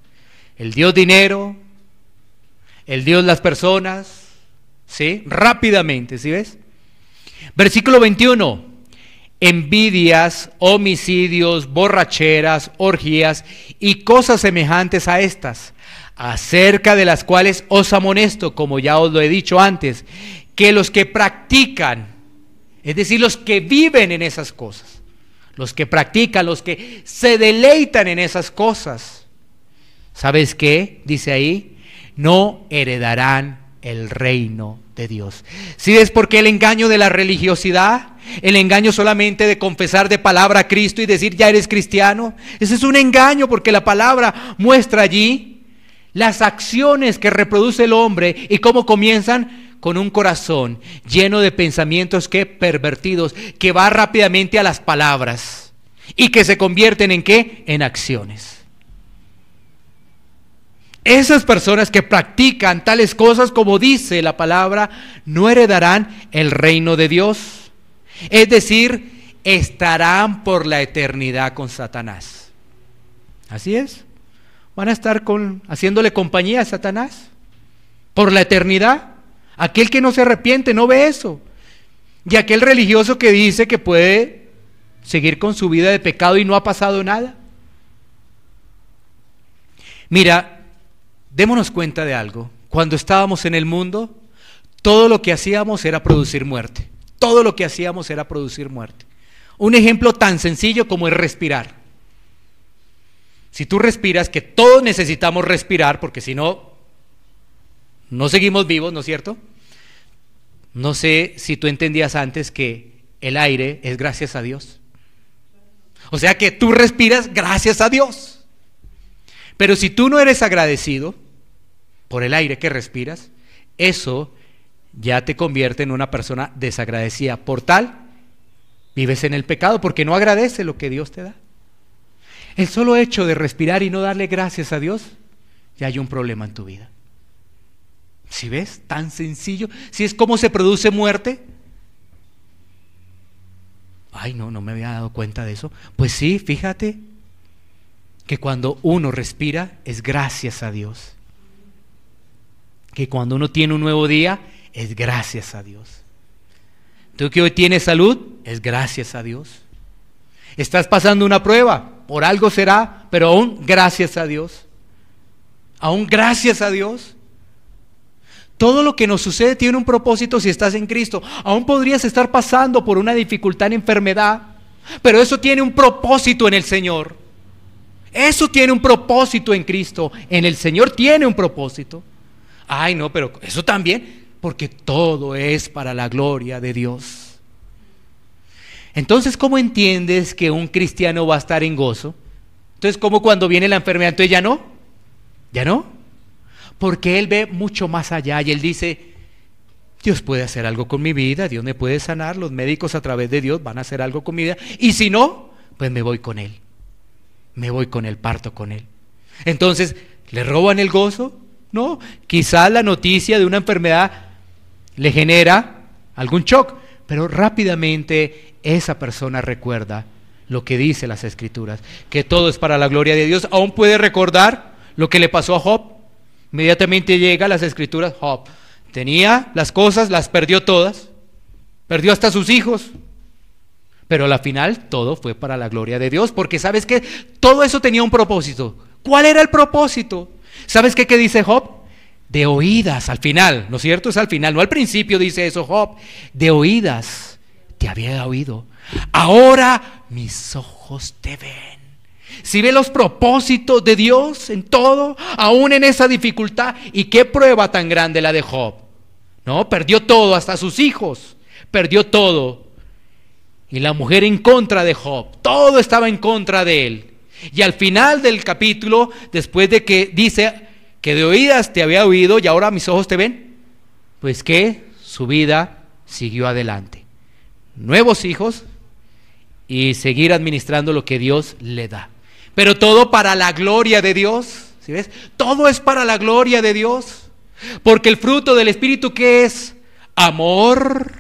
El Dios dinero, el Dios las personas, ¿sí? Rápidamente, ¿sí ves? Versículo 21: envidias, homicidios, borracheras, orgías y cosas semejantes a estas, acerca de las cuales os amonesto, como ya os lo he dicho antes, que los que practican, es decir, los que viven en esas cosas, los que practican, los que se deleitan en esas cosas, ¿sabes qué? Dice ahí: no heredarán el reino de Dios. ¿Sí ves por qué el engaño de la religiosidad? El engaño solamente de confesar de palabra a Cristo y decir ya eres cristiano. Ese es un engaño, porque la palabra muestra allí las acciones que reproduce el hombre y cómo comienzan con un corazón lleno de pensamientos que pervertidos, que va rápidamente a las palabras y que se convierten en ¿qué? En acciones. Esas personas que practican tales cosas, como dice la palabra, no heredarán el reino de Dios. Es decir, estarán por la eternidad con Satanás. Así es. Van a estar haciéndole compañía a Satanás por la eternidad. Aquel que no se arrepiente no ve eso. Y aquel religioso que dice que puede seguir con su vida de pecado y no ha pasado nada. Mira, démonos cuenta de algo. Cuando estábamos en el mundo, todo lo que hacíamos era producir muerte. Todo lo que hacíamos era producir muerte. Un ejemplo tan sencillo como es respirar. Si tú respiras, que todos necesitamos respirar, porque si no, no seguimos vivos, ¿no es cierto? No sé si tú entendías antes que el aire es gracias a Dios. O sea que tú respiras gracias a Dios. Pero si tú no eres agradecido por el aire que respiras, eso ya te convierte en una persona desagradecida. Por tal, vives en el pecado porque no agradeces lo que Dios te da. El solo hecho de respirar y no darle gracias a Dios, ya hay un problema en tu vida. ¿Sí ves? Tan sencillo. ¿Sí es cómo se produce muerte? Ay, no me había dado cuenta de eso. Pues sí, fíjate que cuando uno respira es gracias a Dios. Que cuando uno tiene un nuevo día es gracias a Dios. Tú que hoy tienes salud es gracias a Dios. Estás pasando una prueba, por algo será, pero aún gracias a Dios. Aún gracias a Dios. Todo lo que nos sucede tiene un propósito si estás en Cristo. Aún podrías estar pasando por una dificultad en enfermedad, pero eso tiene un propósito en el Señor. Eso tiene un propósito en Cristo. En el Señor tiene un propósito. Ay, no, pero eso también, porque todo es para la gloria de Dios. Entonces, ¿cómo entiendes que un cristiano va a estar en gozo? Entonces, ¿cómo cuando viene la enfermedad? Entonces, ¿ya no? ¿Ya no? Porque él ve mucho más allá y él dice, Dios puede hacer algo con mi vida, Dios me puede sanar, los médicos a través de Dios van a hacer algo con mi vida, y si no, pues me voy con él. Me voy con él, parto con él. Entonces, ¿le roban el gozo? No, quizás la noticia de una enfermedad le genera algún shock, pero rápidamente esa persona recuerda lo que dice las Escrituras, que todo es para la gloria de Dios. Aún puede recordar lo que le pasó a Job. Inmediatamente llega a las Escrituras. Job tenía las cosas, las perdió todas, perdió hasta sus hijos, pero al final todo fue para la gloria de Dios, porque ¿sabes qué? Todo eso tenía un propósito. ¿Cuál era el propósito? ¿Sabes qué dice Job? De oídas, al final, ¿no es cierto? Es al final, no al principio dice eso Job. De oídas te había oído, ahora mis ojos te ven. Si ve los propósitos de Dios en todo, aún en esa dificultad, y qué prueba tan grande la de Job, ¿no? Perdió todo, hasta sus hijos, perdió todo. Y la mujer en contra de Job, todo estaba en contra de él. Y al final del capítulo, después de que dice que de oídas te había oído y ahora mis ojos te ven, pues que su vida siguió adelante. Nuevos hijos y seguir administrando lo que Dios le da. Pero todo para la gloria de Dios, ¿sí ves? Todo es para la gloria de Dios. Porque el fruto del Espíritu, ¿qué es? Amor,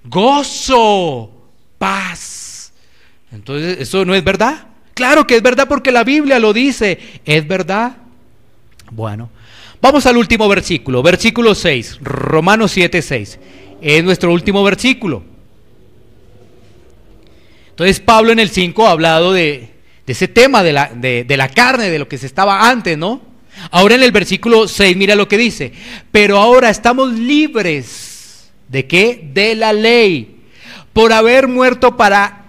gozo, paz. Entonces, ¿eso no es verdad? Claro que es verdad porque la Biblia lo dice. ¿Es verdad? Bueno, vamos al último versículo, versículo 6, Romanos 7:6. Es nuestro último versículo. Entonces Pablo en el 5 ha hablado de ese tema de la carne, de lo que se estaba antes, ¿no? Ahora en el versículo 6 mira lo que dice. Pero ahora estamos libres. ¿De qué? De la ley, por haber muerto para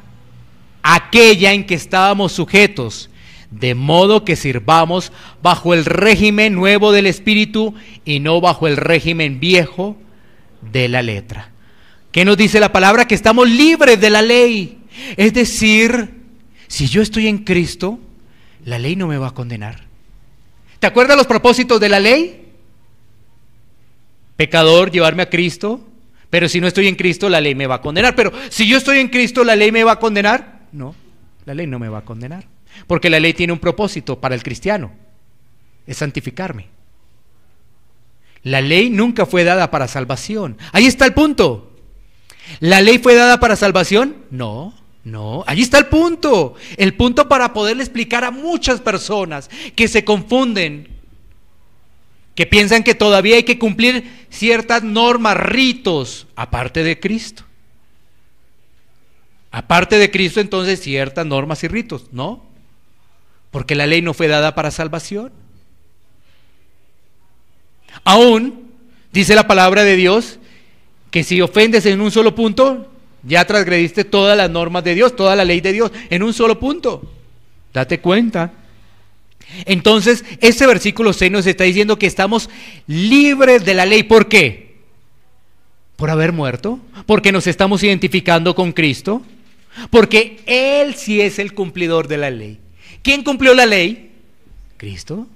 aquella en que estábamos sujetos, de modo que sirvamos bajo el régimen nuevo del Espíritu y no bajo el régimen viejo de la letra. ¿Qué nos dice la palabra? Que estamos libres de la ley. Es decir, si yo estoy en Cristo, la ley no me va a condenar. ¿Te acuerdas los propósitos de la ley? Pecador, llevarme a Cristo. Pero si no estoy en Cristo, la ley me va a condenar. Pero si yo estoy en Cristo, ¿la ley me va a condenar? No, la ley no me va a condenar. Porque la ley tiene un propósito para el cristiano. Es santificarme. La ley nunca fue dada para salvación. Ahí está el punto. ¿La ley fue dada para salvación? No. No, allí está el punto para poderle explicar a muchas personas que se confunden, que piensan que todavía hay que cumplir ciertas normas, ritos, aparte de Cristo. Aparte de Cristo, entonces, ciertas normas y ritos, ¿no? Porque la ley no fue dada para salvación. Aún, dice la palabra de Dios, que si ofendes en un solo punto, ya transgrediste todas las normas de Dios, toda la ley de Dios, en un solo punto. Date cuenta. Entonces, este versículo 6 nos está diciendo que estamos libres de la ley. ¿Por qué? Por haber muerto, porque nos estamos identificando con Cristo, porque Él sí es el cumplidor de la ley. ¿Quién cumplió la ley? Cristo.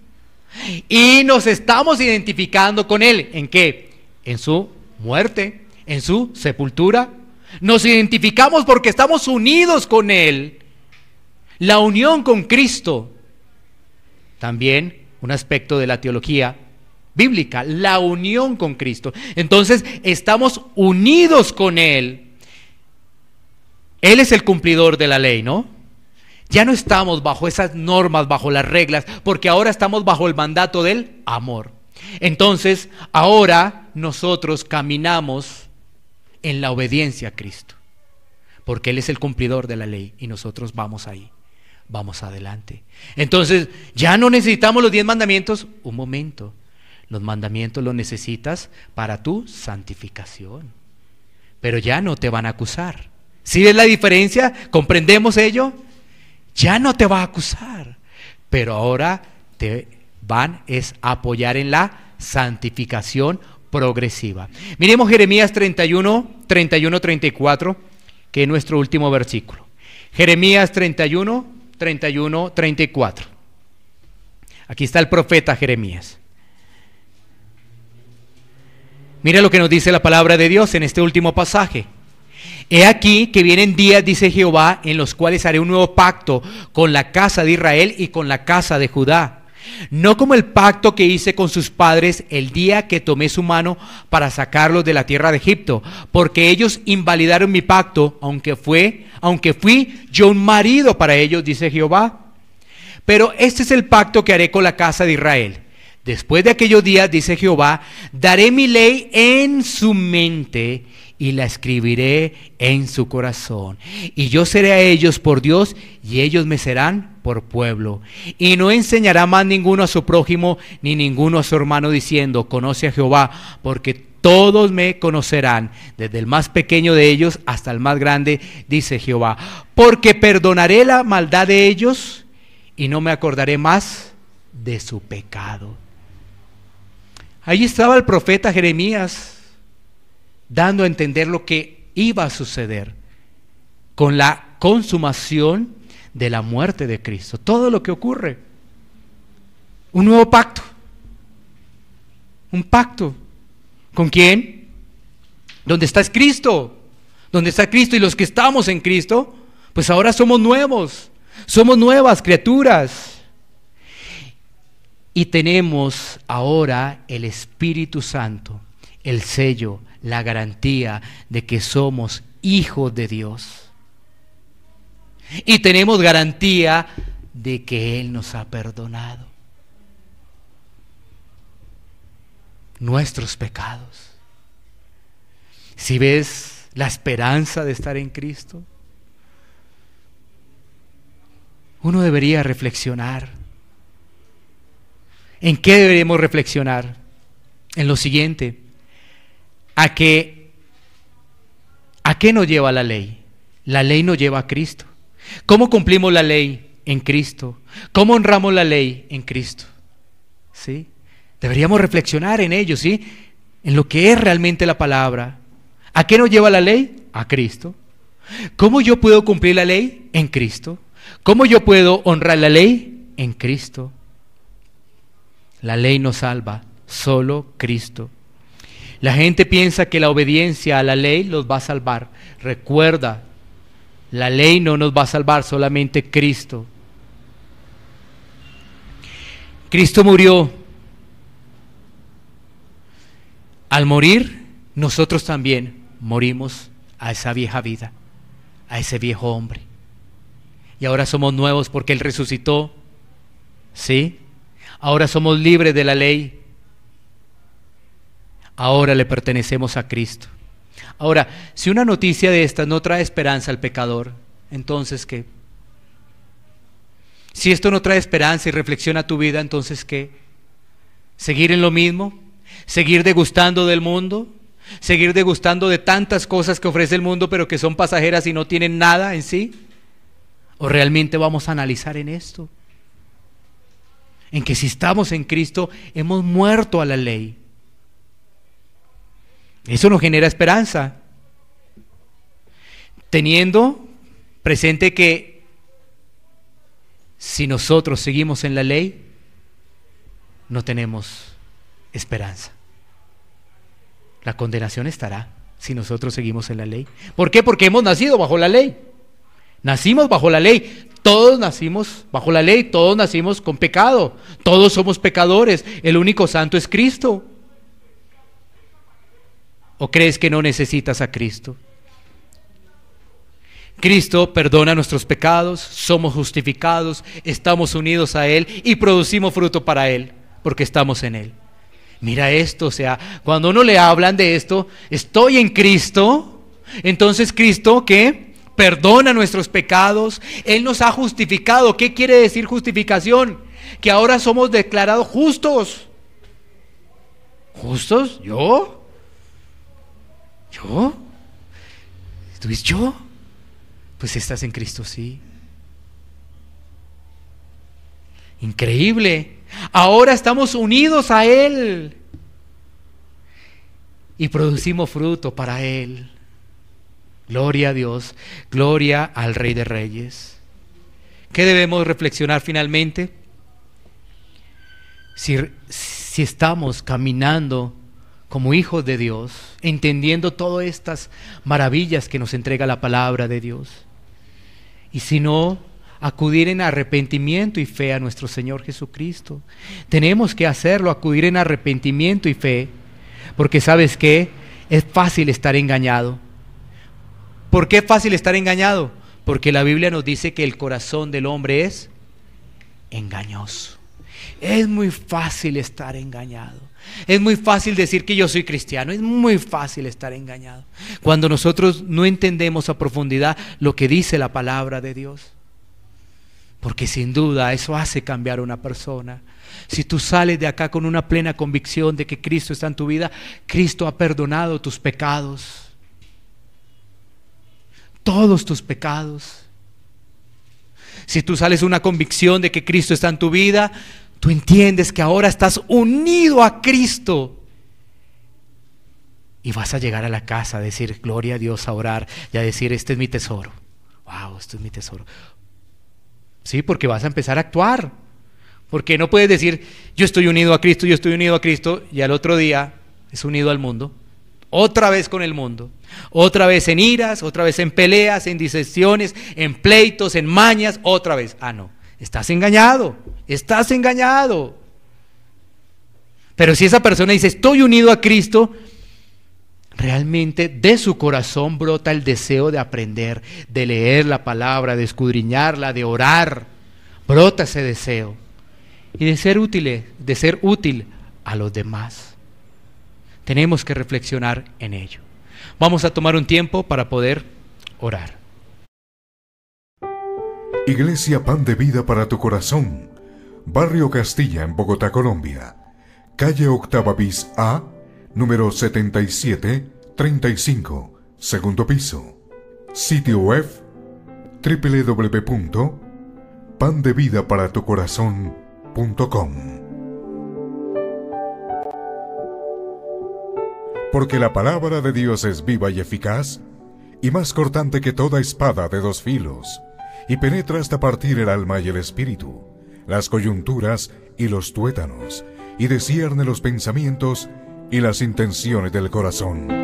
Y nos estamos identificando con Él. ¿En qué? En su muerte, en su sepultura. Nos identificamos porque estamos unidos con Él. La unión con Cristo. También un aspecto de la teología bíblica, la unión con Cristo. Entonces estamos unidos con Él. Él es el cumplidor de la ley, ¿no? Ya no estamos bajo esas normas, bajo las reglas, porque ahora estamos bajo el mandato del amor. Entonces, ahora nosotros caminamos en la obediencia a Cristo, porque Él es el cumplidor de la ley y nosotros vamos ahí, vamos adelante. Entonces, ya no necesitamos los 10 mandamientos. Un momento, los mandamientos los necesitas para tu santificación, pero ya no te van a acusar. ¿Sí ves la diferencia? ¿Comprendemos ello? Ya no te va a acusar, pero ahora te van a apoyar en la santificación progresiva. Miremos Jeremías 31, 34, que es nuestro último versículo. Jeremías 31, 34. Aquí está el profeta Jeremías. Mira lo que nos dice la palabra de Dios en este último pasaje. He aquí que vienen días, dice Jehová, en los cuales haré un nuevo pacto con la casa de Israel y con la casa de Judá. no como el pacto que hice con sus padres el día que tomé su mano para sacarlos de la tierra de Egipto, porque ellos invalidaron mi pacto, aunque fui yo un marido para ellos, dice Jehová. Pero este es el pacto que haré con la casa de Israel. Después de aquellos días, dice Jehová, daré mi ley en su mente y la escribiré en su corazón. Y yo seré a ellos por Dios y ellos me serán por pueblo. Y no enseñará más ninguno a su prójimo ni ninguno a su hermano diciendo, conoce a Jehová, porque todos me conocerán, desde el más pequeño de ellos hasta el más grande, dice Jehová. Porque perdonaré la maldad de ellos y no me acordaré más de su pecado. Allí estaba el profeta Jeremías dando a entender lo que iba a suceder con la consumación de la muerte de Cristo. Todo lo que ocurre. Un nuevo pacto. Un pacto. ¿Con quién? ¿Dónde está Cristo? ¿Dónde está Cristo? Y los que estamos en Cristo, pues ahora somos nuevos. Somos nuevas criaturas. Y tenemos ahora el Espíritu Santo, el sello, la garantía de que somos hijos de Dios. Y tenemos garantía de que Él nos ha perdonado nuestros pecados. Si ves la esperanza de estar en Cristo, uno debería reflexionar. ¿En qué deberíamos reflexionar? En lo siguiente: ¿a qué nos lleva la ley? La ley nos lleva a Cristo. ¿Cómo cumplimos la ley? En Cristo. ¿Cómo honramos la ley? En Cristo. ¿Sí? Deberíamos reflexionar en ello, ¿sí? En lo que es realmente la palabra. ¿A qué nos lleva la ley? A Cristo. ¿Cómo yo puedo cumplir la ley? En Cristo. ¿Cómo yo puedo honrar la ley? En Cristo. La ley no salva, solo Cristo. La gente piensa que la obediencia a la ley los va a salvar. Recuerda, la ley no nos va a salvar, solamente Cristo. Cristo murió. Al morir, nosotros también morimos a esa vieja vida, a ese viejo hombre. Y ahora somos nuevos porque Él resucitó. ¿Sí? Ahora somos libres de la ley. Ahora le pertenecemos a Cristo. Ahora, si una noticia de estas no trae esperanza al pecador, entonces ¿qué? Si esto no trae esperanza y reflexiona tu vida, entonces ¿qué? ¿Seguir en lo mismo? ¿Seguir degustando del mundo? ¿Seguir degustando de tantas cosas que ofrece el mundo pero que son pasajeras y no tienen nada en sí? ¿O realmente vamos a analizar en esto? En que si estamos en Cristo, hemos muerto a la ley. Eso nos genera esperanza. Teniendo presente que si nosotros seguimos en la ley, no tenemos esperanza. La condenación estará si nosotros seguimos en la ley. ¿Por qué? Porque hemos nacido bajo la ley. Nacimos bajo la ley. Todos nacimos bajo la ley, todos nacimos con pecado, todos somos pecadores, el único santo es Cristo. ¿O crees que no necesitas a Cristo? Cristo perdona nuestros pecados, somos justificados, estamos unidos a Él y producimos fruto para Él, porque estamos en Él. Mira esto, o sea, cuando uno le hablan de esto, estoy en Cristo, entonces Cristo, ¿qué? Perdona nuestros pecados, Él nos ha justificado. ¿Qué quiere decir justificación? Que ahora somos declarados justos. ¿Justos? ¿Yo? ¿Tú dices yo? Pues estás en Cristo, sí. Increíble. Ahora estamos unidos a Él y producimos fruto para Él. Gloria a Dios, gloria al Rey de Reyes. ¿Qué debemos reflexionar finalmente? Si estamos caminando como hijos de Dios, entendiendo todas estas maravillas que nos entrega la palabra de Dios. Y si no, acudir en arrepentimiento y fe a nuestro Señor Jesucristo. Tenemos que hacerlo, acudir en arrepentimiento y fe, porque ¿sabes qué? Es fácil estar engañado. ¿Por qué es fácil estar engañado? Porque la Biblia nos dice que el corazón del hombre es engañoso. Es muy fácil estar engañado. Es muy fácil decir que yo soy cristiano. Es muy fácil estar engañado cuando nosotros no entendemos a profundidad lo que dice la palabra de Dios. Porque sin duda eso hace cambiar a una persona. Si tú sales de acá con una plena convicción de que Cristo está en tu vida, Cristo ha perdonado tus pecados, todos tus pecados. Si tú sales una convicción de que Cristo está en tu vida, tú entiendes que ahora estás unido a Cristo. Y vas a llegar a la casa a decir, gloria a Dios, a orar y a decir, este es mi tesoro. Wow, esto es mi tesoro. Sí, porque vas a empezar a actuar. Porque no puedes decir, yo estoy unido a Cristo, yo estoy unido a Cristo, y al otro día es unido al mundo. Otra vez con el mundo. Otra vez en iras, otra vez en peleas, en disensiones, en pleitos, en mañas, otra vez. Ah, no, estás engañado, estás engañado. Pero si esa persona dice, estoy unido a Cristo, realmente de su corazón brota el deseo de aprender, de leer la palabra, de escudriñarla, de orar. Brota ese deseo. Y de ser útil a los demás. Tenemos que reflexionar en ello. Vamos a tomar un tiempo para poder orar. Iglesia Pan de Vida para tu Corazón, Barrio Castilla, en Bogotá, Colombia. Calle Octava bis A, número 7735, segundo piso. Sitio web www.pandevidaparatucorazon.com. Porque la palabra de Dios es viva y eficaz, y más cortante que toda espada de dos filos, y penetra hasta partir el alma y el espíritu, las coyunturas y los tuétanos, y discierne los pensamientos y las intenciones del corazón.